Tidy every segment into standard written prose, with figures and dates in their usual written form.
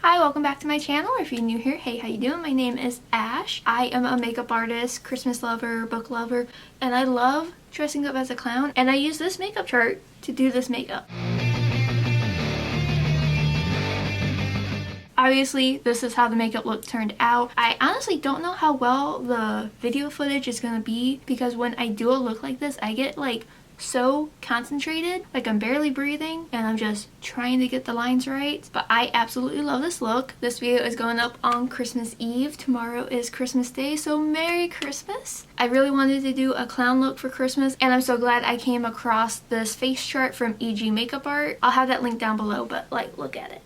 Hi, welcome back to my channel, or if you're new here, hey, how you doing? My name is Ash. I am a makeup artist, Christmas lover, book lover, and I love dressing up as a clown, and I use this makeup chart to do this makeup. Obviously, this is how the makeup look turned out. I honestly don't know how well the video footage is gonna be because when I do a look like this, I get like so concentrated, like I'm barely breathing and I'm just trying to get the lines right. But I absolutely love this look. This video is going up on Christmas Eve. Tomorrow is Christmas Day, so Merry Christmas. I really wanted to do a clown look for Christmas, and I'm so glad I came across this face chart from eg.makeupart. I'll have that link down below, but like, look at it.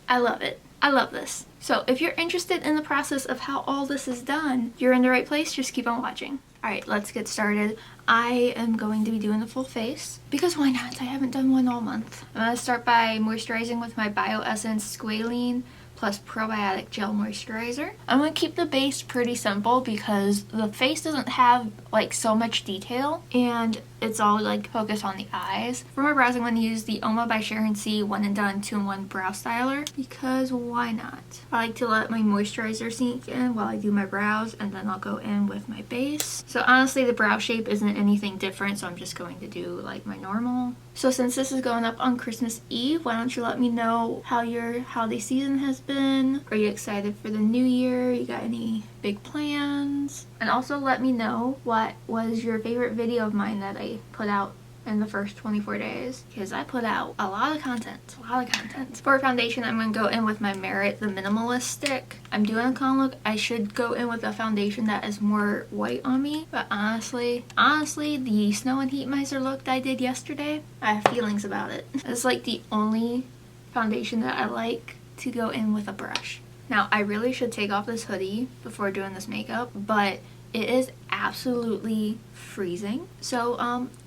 I love it. I love this. So if you're interested in the process of how all this is done, you're in the right place. Just keep on watching. Alright, let's get started. I am going to be doing the full face because why not? I haven't done one all month. I'm going to start by moisturizing with my Biossance Squalane plus Probiotic Gel Moisturizer. I'm going to keep the base pretty simple because the face doesn't have like so much detail and it's all like focused on the eyes. For my brows, I'm going to use the Oma by Sharon C One and Done 2-in-1 Brow Styler because why not? I like to let my moisturizer sink in while I do my brows, and then I'll go in with my base. So honestly, the brow shape isn't anything different, so I'm just going to do like my normal. So since this is going up on Christmas Eve, why don't you let me know how your holiday season has been? Are you excited for the new year? You got any big plans? And also let me know what was your favorite video of mine that I put out in the first 24 days, because I put out a lot of content. For foundation, I'm going to go in with my Merit, the Minimalist stick. I'm doing a clown look. I should go in with a foundation that is more white on me, but honestly, the Snow and Heat Miser look that I did yesterday, I have feelings about it. It's like the only foundation that I like to go in with a brush. Now, I really should take off this hoodie before doing this makeup, but it is absolutely freezing. So,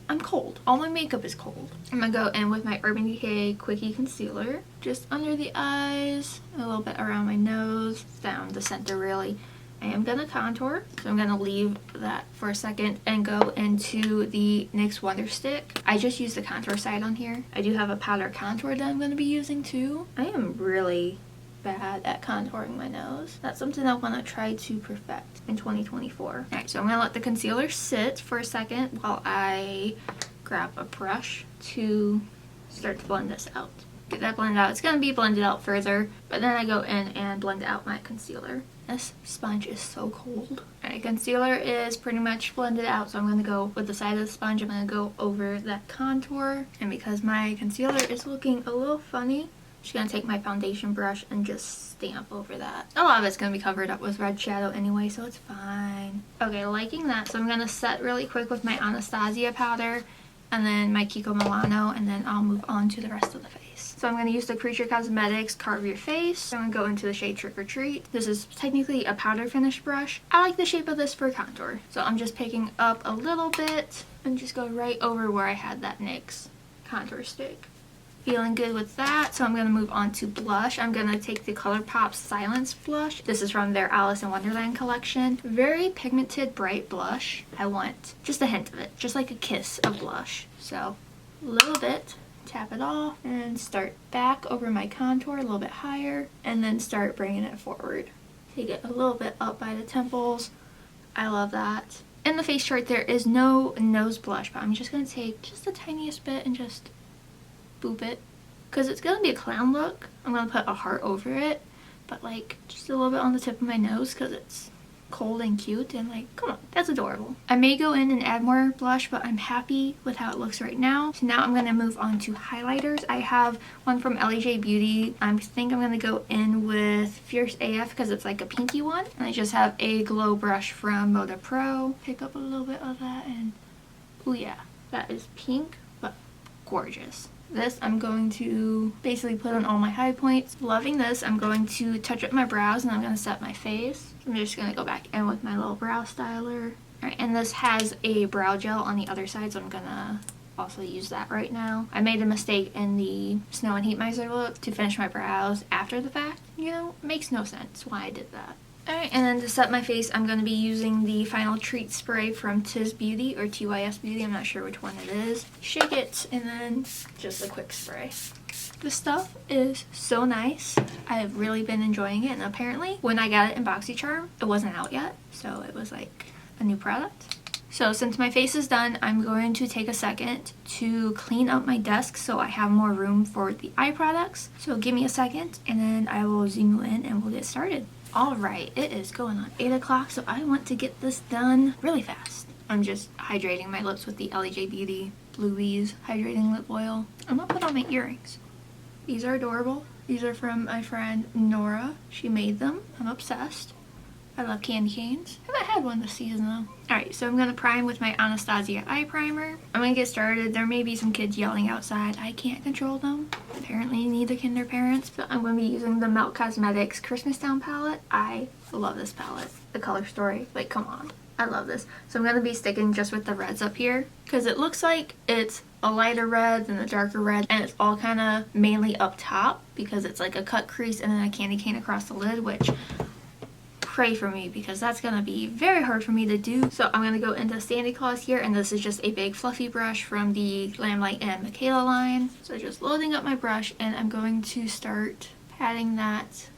I'm cold. All my makeup is cold. I'm gonna go in with my Urban Decay Quickie Concealer, just under the eyes, a little bit around my nose, down the center really. I am gonna contour, so I'm gonna leave that for a second and go into the NYX Wonder Stick. I just used the contour side on here. I do have a powder contour that I'm gonna be using too. I am really bad at contouring my nose. That's something I want to try to perfect in 2024. Alright, so I'm going to let the concealer sit for a second while I grab a brush to start to blend this out. Get that blended out. It's going to be blended out further, but then I go in and blend out my concealer. This sponge is so cold. Alright, concealer is pretty much blended out, so I'm going to go with the side of the sponge. I'm going to go over that contour, and because my concealer is looking a little funny, I'm just going to take my foundation brush and just stamp over that. A lot of it's going to be covered up with red shadow anyway, so it's fine. Okay, liking that. So I'm going to set really quick with my Anastasia powder and then my Kiko Milano, and then I'll move on to the rest of the face. So I'm going to use the Creature Cosmetics Carve Your Face. I'm going to go into the shade Trick or Treat. This is technically a powder finish brush. I like the shape of this for contour. So I'm just picking up a little bit and just go right over where I had that NYX contour stick. Feeling good with that, so I'm going to move on to blush. I'm going to take the ColourPop Silence blush. This is from their Alice in Wonderland collection. Very pigmented, bright blush. I want just a hint of it, just like a kiss of blush. So a little bit, tap it off, and start back over my contour a little bit higher, and then start bringing it forward. Take it a little bit up by the temples. I love that. In the face chart, there is no nose blush, but I'm just going to take just the tiniest bit and just boop it, because it's gonna be a clown look. I'm gonna put a heart over it, but like just a little bit on the tip of my nose because it's cold and cute, and like, come on, that's adorable. I may go in and add more blush, but I'm happy with how it looks right now. So now I'm gonna move on to highlighters. I have one from Elli Beauty. I think I'm gonna go in with Fierce AF because it's like a pinky one, and I just have a glow brush from Moda Pro. Pick up a little bit of that, and oh yeah, that is pink but gorgeous. This I'm going to basically put on all my high points. Loving this. I'm going to touch up my brows and I'm going to set my face. I'm just going to go back in with my little brow styler. Alright, and this has a brow gel on the other side, so I'm going to also use that right now. I made a mistake in the Snow and Heat Miser look to finish my brows after the fact. You know, it makes no sense why I did that. Alright, and then to set my face, I'm going to be using the Final Treat Spray from Tiz Beauty, or TYS Beauty, I'm not sure which one it is. Shake it, and then just a quick spray. This stuff is so nice. I've really been enjoying it, and apparently when I got it in BoxyCharm, it wasn't out yet, so it was like a new product. So since my face is done, I'm going to take a second to clean up my desk so I have more room for the eye products. So give me a second and then I will zoom you in and we'll get started. Alright, it is going on 8 o'clock, so I want to get this done really fast. I'm just hydrating my lips with the Elli Beauty Bluebees Hydrating Lip Oil. I'm gonna put on my earrings. These are adorable. These are from my friend Nora. She made them. I'm obsessed. I love candy canes. I haven't had one this season though. Alright, so I'm going to prime with my Anastasia eye primer. I'm going to get started. There may be some kids yelling outside. I can't control them. Apparently neither can their parents. So I'm going to be using the Melt Cosmetics Christmas Town palette. I love this palette. The color story, like come on. I love this. So I'm going to be sticking just with the reds up here because it looks like it's a lighter red than a darker red, and it's all kind of mainly up top because it's like a cut crease and then a candy cane across the lid, which pray for me because that's gonna be very hard for me to do. So I'm gonna go into Santa Claus here, and this is just a big fluffy brush from the Lamplight and Michaela line. So just loading up my brush, and I'm going to start patting that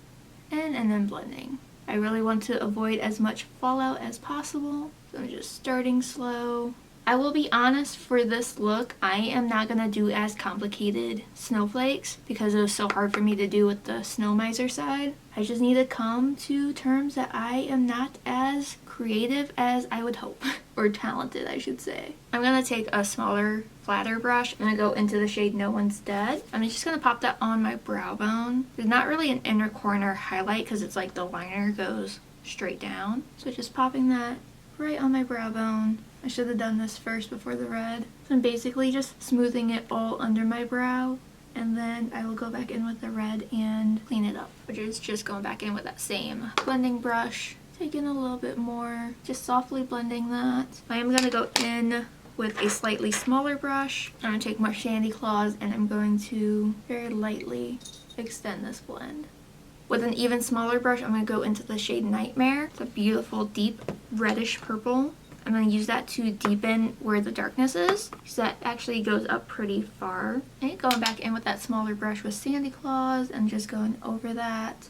in and then blending. I really want to avoid as much fallout as possible, so I'm just starting slow. I will be honest, for this look, I am not going to do as complicated snowflakes because it was so hard for me to do with the Snow Miser side. I just need to come to terms that I am not as creative as I would hope. Or talented, I should say. I'm going to take a smaller, flatter brush. I'm going to go into the shade No One's Dead. I'm just going to pop that on my brow bone. There's not really an inner corner highlight because it's like the liner goes straight down. So just popping that right on my brow bone. I should have done this first before the red. So I'm basically just smoothing it all under my brow, and then I will go back in with the red and clean it up, which is just going back in with that same blending brush, taking a little bit more, just softly blending that. I am going to go in with a slightly smaller brush. I'm going to take more Santa Claus, and I'm going to very lightly extend this blend. With an even smaller brush, I'm going to go into the shade Nightmare. It's a beautiful deep reddish purple. I'm going to use that to deepen where the darkness is, because that actually goes up pretty far. And going back in with that smaller brush with Santa Claus and just going over that,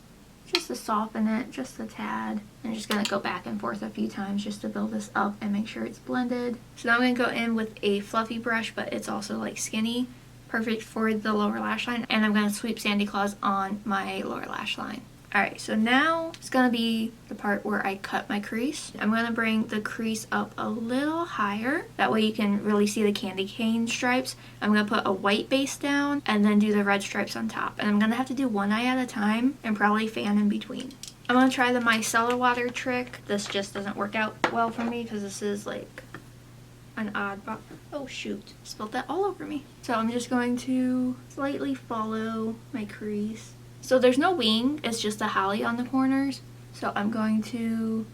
just to soften it, just a tad. I'm just going to go back and forth a few times just to build this up and make sure it's blended. So now I'm going to go in with a fluffy brush, but it's also like skinny, perfect for the lower lash line. And I'm going to sweep Santa Claus on my lower lash line. Alright, so now it's going to be the part where I cut my crease. I'm going to bring the crease up a little higher. That way you can really see the candy cane stripes. I'm going to put a white base down and then do the red stripes on top. And I'm going to have to do one eye at a time and probably fan in between. I'm going to try the micellar water trick. This just doesn't work out well for me because this is like an odd box. Oh shoot, spilled that all over me. So I'm just going to slightly follow my crease. So there's no wing, it's just a holly on the corners. So I'm going to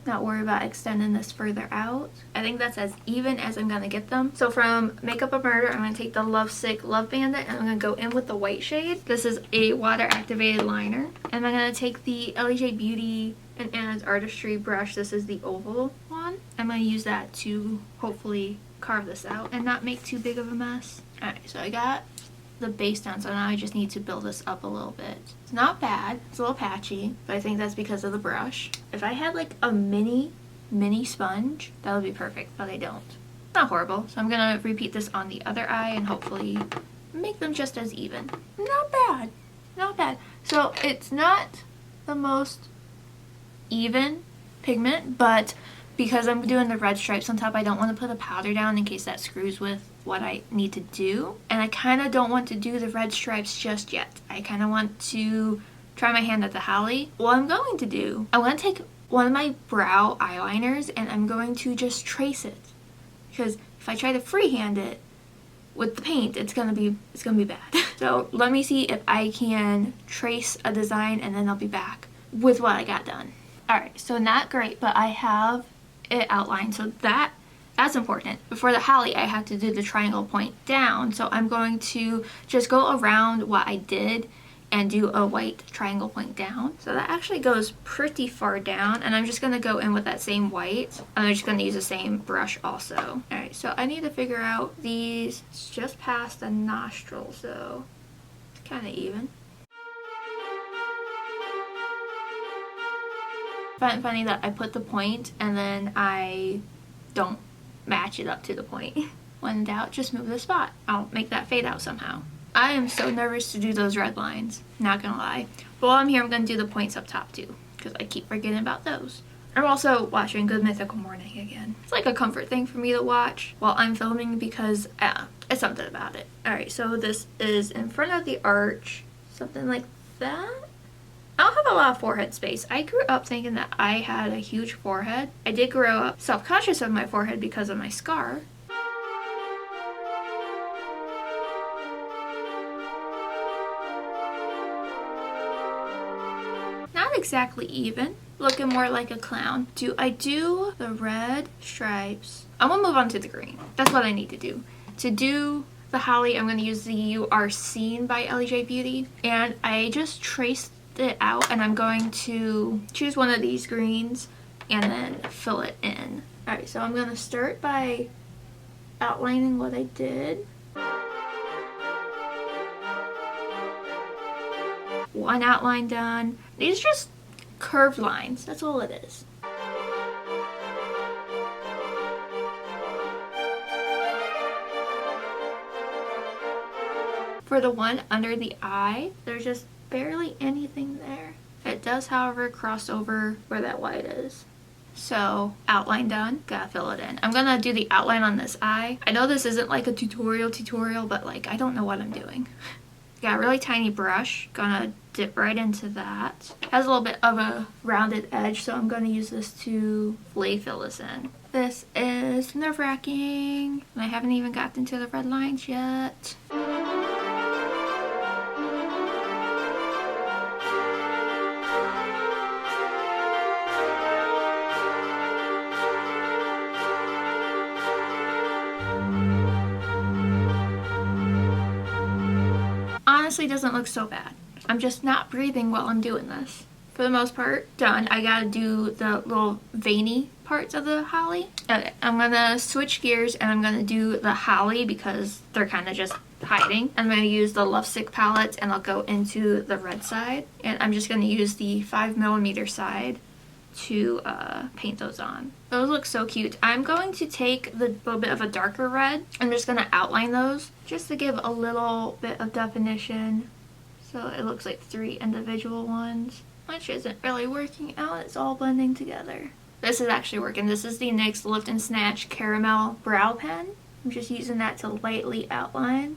not worry about extending this further out. I think that's as even as I'm going to get them. So from Makeup of Murder, I'm going to take the Lovesick Love Bandit and I'm going to go in with the white shade. This is a water activated liner. And I'm going to take the Elli Beauty and Anna's Artistry brush. This is the oval one. I'm going to use that to hopefully carve this out and not make too big of a mess. Alright, so I got the base down, so now I just need to build this up a little bit. It's not bad, it's a little patchy, but I think that's because of the brush. If I had like a mini sponge, that would be perfect, but I don't. Not horrible, so I'm gonna repeat this on the other eye and hopefully make them just as even. Not bad, not bad. So it's not the most even pigment, but because I'm doing the red stripes on top, I don't want to put a powder down in case that screws with what I need to do. And I kind of don't want to do the red stripes just yet. I kind of want to try my hand at the holly. What I'm going to do, I'm going to take one of my brow eyeliners and I'm going to just trace it. Because if I try to freehand it with the paint, it's gonna be bad. So let me see if I can trace a design and then I'll be back with what I got done. Alright, so not great, but I have it outlined, so that's important. Before the holly, I have to do the triangle point down, so I'm going to just go around what I did and do a white triangle point down. So that actually goes pretty far down, and I'm just going to go in with that same white. I'm just going to use the same brush also. Alright, so I need to figure out these. It's just past the nostril, so kind of even. I find it funny that I put the point and then I don't match it up to the point. When in doubt, just move the spot. I'll make that fade out somehow. I am so nervous to do those red lines, not gonna lie. But while I'm here, I'm gonna do the points up top too, because I keep forgetting about those. I'm also watching Good Mythical Morning again. It's like a comfort thing for me to watch while I'm filming because it's something about it. Alright, so this is in front of the arch, something like that. I don't have a lot of forehead space. I grew up thinking that I had a huge forehead. I did grow up self-conscious of my forehead because of my scar. Not exactly even. Looking more like a clown. Do I do the red stripes? I'm gonna move on to the green. That's what I need to do. To do the holly, I'm gonna use the You Are Seen by Elli Beauty. And I just traced it out and I'm going to choose one of these greens and then fill it in. Alright, so I'm gonna start by outlining what I did. One outline done. These are just curved lines, that's all it is. For the one under the eye, there's just barely anything there. It does, however, cross over where that white is. So, outline done, gotta fill it in. I'm gonna do the outline on this eye. I know this isn't like a tutorial, but like, I don't know what I'm doing. Got a really tiny brush, gonna dip right into that. Has a little bit of a rounded edge, so I'm gonna use this to fully fill this in. This is nerve-wracking, and I haven't even gotten to the red lines yet. Honestly, doesn't look so bad. I'm just not breathing while I'm doing this. For the most part, done. I gotta do the little veiny parts of the holly. Okay, I'm gonna switch gears and I'm gonna do the holly because they're kind of just hiding. I'm gonna use the Love Sick palette and I'll go into the red side. And I'm just gonna use the 5mm side to paint those on. Those look so cute. I'm going to take the little bit of a darker red. I'm just gonna outline those just to give a little bit of definition. So it looks like 3 individual ones, which isn't really working out. It's all blending together. This is actually working. This is the NYX Lift and Snatch Caramel Brow Pen. I'm just using that to lightly outline.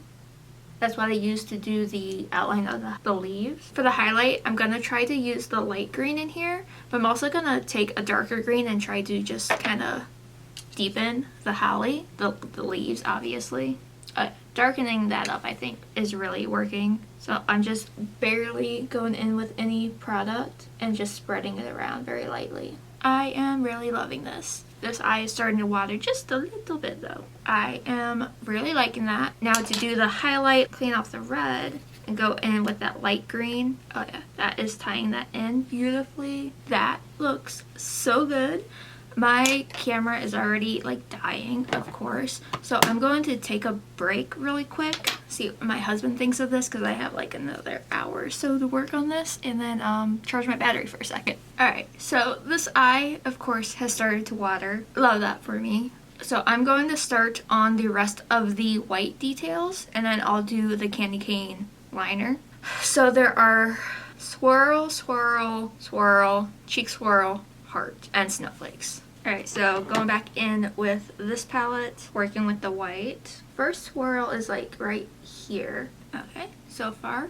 That's what I use to do the outline of the leaves. For the highlight, I'm going to try to use the light green in here, but I'm also going to take a darker green and try to just kind of deepen the holly, the leaves obviously. Darkening that up, I think, is really working. So I'm just barely going in with any product and just spreading it around very lightly. I am really loving this. This eye is starting to water just a little bit though. I am really liking that. Now to do the highlight, clean off the red and go in with that light green. Oh yeah, that is tying that in beautifully. That looks so good. My camera is already like dying, of course, so I'm going to take a break really quick, see what my husband thinks of this because I have like another hour or so to work on this, and then charge my battery for a second. Alright, so this eye, of course, has started to water. Love that for me. So I'm going to start on the rest of the white details, and then I'll do the candy cane liner. So there are swirl, swirl, swirl, cheek swirl, heart, and snowflakes. Alright, so going back in with this palette, working with the white. First swirl is like right here. Okay, so far,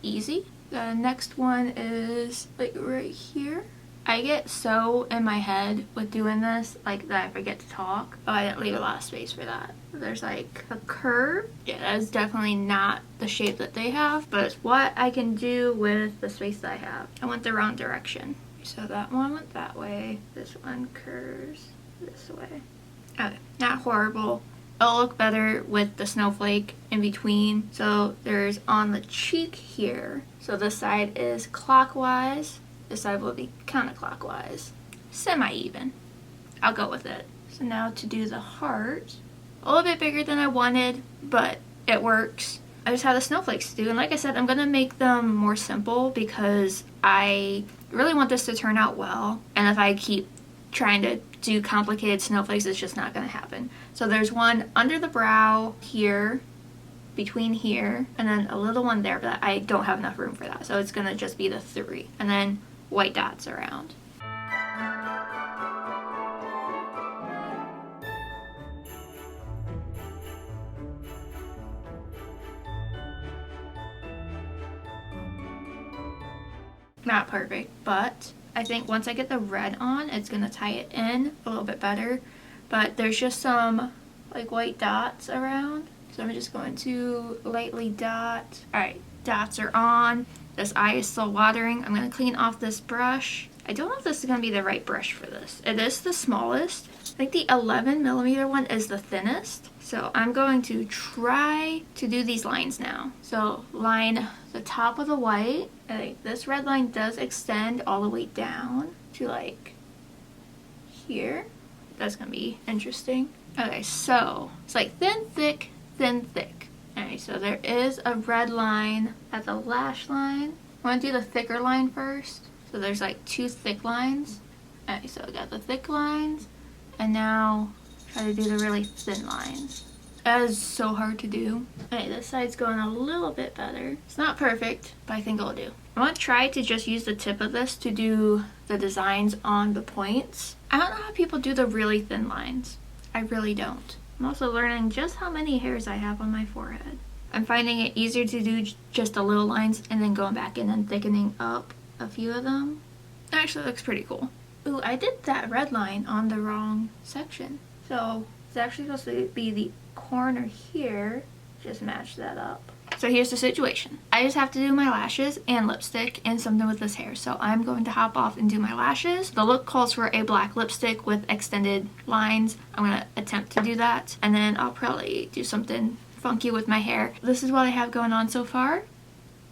easy. The next one is like right here. I get so in my head with doing this, like that I forget to talk. Oh, I didn't leave a lot of space for that. There's like a curve. Yeah, that is definitely not the shape that they have, but it's what I can do with the space that I have. I went the wrong direction. So that one went that way. This one curves this way. Okay, not horrible. It'll look better with the snowflake in between. So there's on the cheek here. So this side is clockwise. This side will be counterclockwise. Semi-even. I'll go with it. So now to do the heart. A little bit bigger than I wanted, but it works. I just have the snowflakes to do. And like I said, I'm gonna make them more simple because I really want this to turn out well. And if I keep trying to do complicated snowflakes, it's just not gonna happen. So there's one under the brow here, between here, and then a little one there, but I don't have enough room for that. So it's gonna just be the 3. And then white dots around. Not perfect, but I think once I get the red on, it's gonna tie it in a little bit better. But there's just some like white dots around, so I'm just going to lightly dot. All right, dots are on. This eye is still watering. I'm gonna clean off this brush. I don't know if this is gonna be the right brush for this. It is the smallest. I think the 11mm one is the thinnest. So I'm going to try to do these lines now. So line the top of the white. I think this red line does extend all the way down to like here. That's gonna be interesting. Okay, so it's like thin, thick, thin, thick. Alright, so there is a red line at the lash line. I want to do the thicker line first. So there's like 2 thick lines. Alright, so I got the thick lines, and now try to do the really thin lines. That is so hard to do. Okay, this side's going a little bit better. It's not perfect, but I think it'll do. I want to try to just use the tip of this to do the designs on the points. I don't know how people do the really thin lines. I really don't. I'm also learning just how many hairs I have on my forehead. I'm finding it easier to do just the little lines and then going back in and thickening up a few of them. It actually looks pretty cool. Ooh, I did that red line on the wrong section. So it's actually supposed to be the corner here. Just match that up. So here's the situation. I just have to do my lashes and lipstick and something with this hair. So I'm going to hop off and do my lashes. The look calls for a black lipstick with extended lines. I'm going to attempt to do that. And then I'll probably do something funky with my hair. This is what I have going on so far.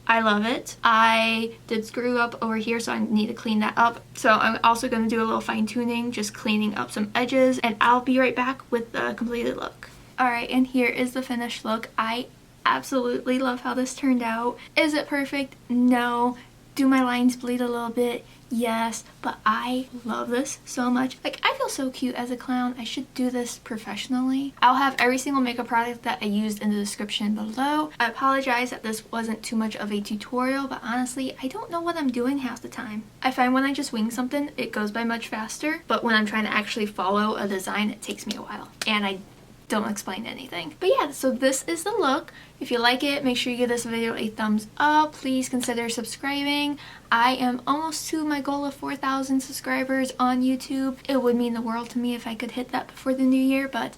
I love it. I did screw up over here, so I need to clean that up. So I'm also going to do a little fine tuning, just cleaning up some edges. And I'll be right back with the completed look. Alright, and here is the finished look. I absolutely love how this turned out. Is it perfect? No. Do my lines bleed a little bit? Yes, but I love this so much. Like, I feel so cute as a clown. I should do this professionally. I'll have every single makeup product that I used in the description below. I apologize that this wasn't too much of a tutorial, but honestly, I don't know what I'm doing half the time. I find when I just wing something, it goes by much faster, but when I'm trying to actually follow a design, it takes me a while. And I don't explain anything. But yeah, so this is the look. If you like it, make sure you give this video a thumbs up. Please consider subscribing. I am almost to my goal of 4,000 subscribers on YouTube. It would mean the world to me if I could hit that before the new year, but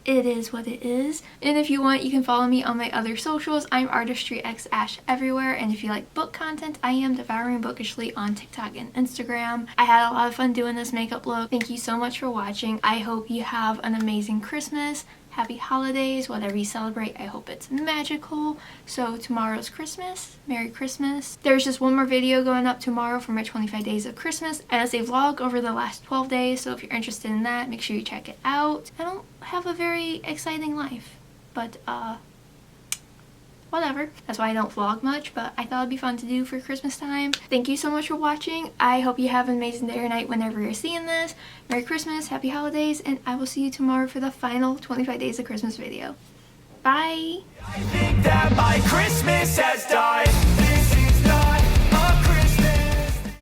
it is what it is. And if you want, you can follow me on my other socials. I'm artistryxashh everywhere. And if you like book content, I am Devouring Bookishly on TikTok and Instagram. I had a lot of fun doing this makeup look. Thank you so much for watching. I hope you have an amazing Christmas. Happy holidays, whatever you celebrate, I hope it's magical. So tomorrow's Christmas, Merry Christmas. There's just one more video going up tomorrow for my 25 days of Christmas, and it's a vlog over the last 12 days, so if you're interested in that, make sure you check it out. I don't have a very exciting life, but whatever. That's why I don't vlog much, but I thought it'd be fun to do for Christmas time. Thank you so much for watching. I hope you have an amazing day or night whenever you're seeing this. Merry Christmas, happy holidays, and I will see you tomorrow for the final 25 days of Christmas video. Bye! I think that my Christmas has died.